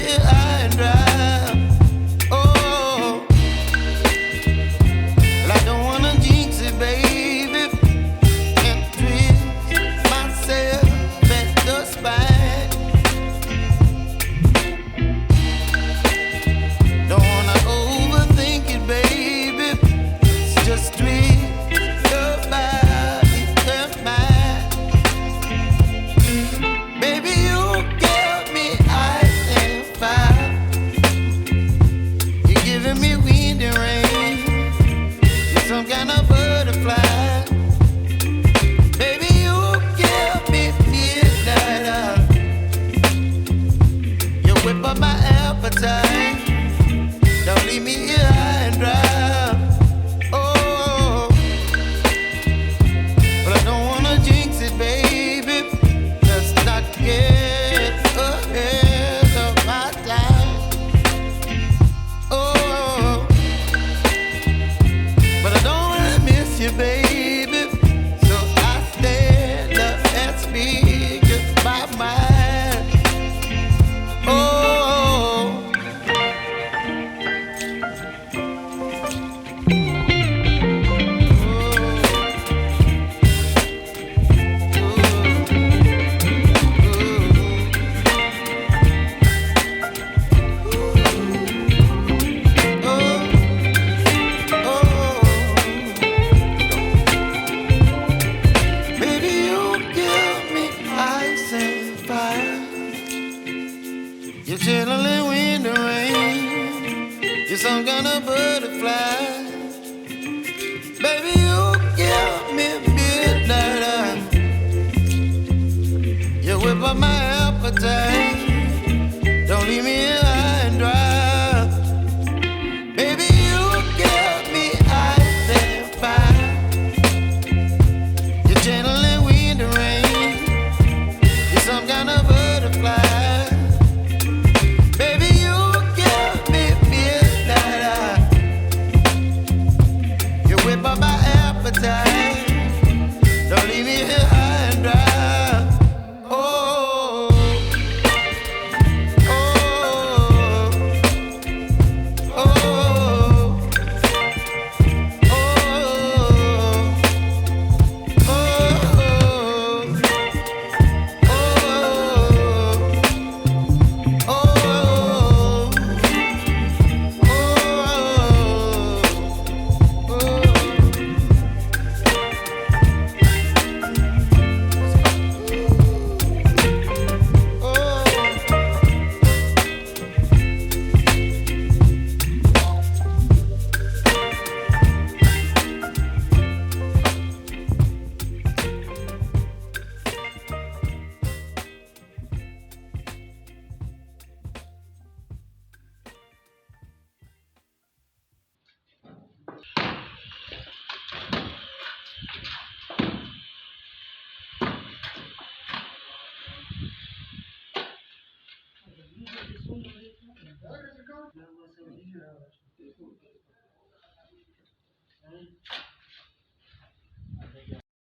here high and dry. Oh, well, I don't wanna jinx it, baby, and twist myself at the spine. Don't wanna overthink it, baby. It's just twist your body and mine. Baby, you give me ice and fire. You're giving me wind and rain. You're some kind of butterfly. Baby, you give me midnight. You whip up my appetite. Don't leave me here high and dry. Oh, but I don't wanna jinx it, baby. Let's not get ahead of my time. Oh, but I don't wanna miss you, baby. So I stand up and speak my mind. Oh. You're chilling in the rain. You're some kind of butterfly. Baby, you give me midnight. You whip up my appetite. Don't leave me here high and dry. Baby, you give me ice and fire. You're channeling wind and rain. You're some kind of butterfly. Baby, you give me midnight. You whip up my appetite. Don't leave me here high and dry. Oh, oh, oh, oh,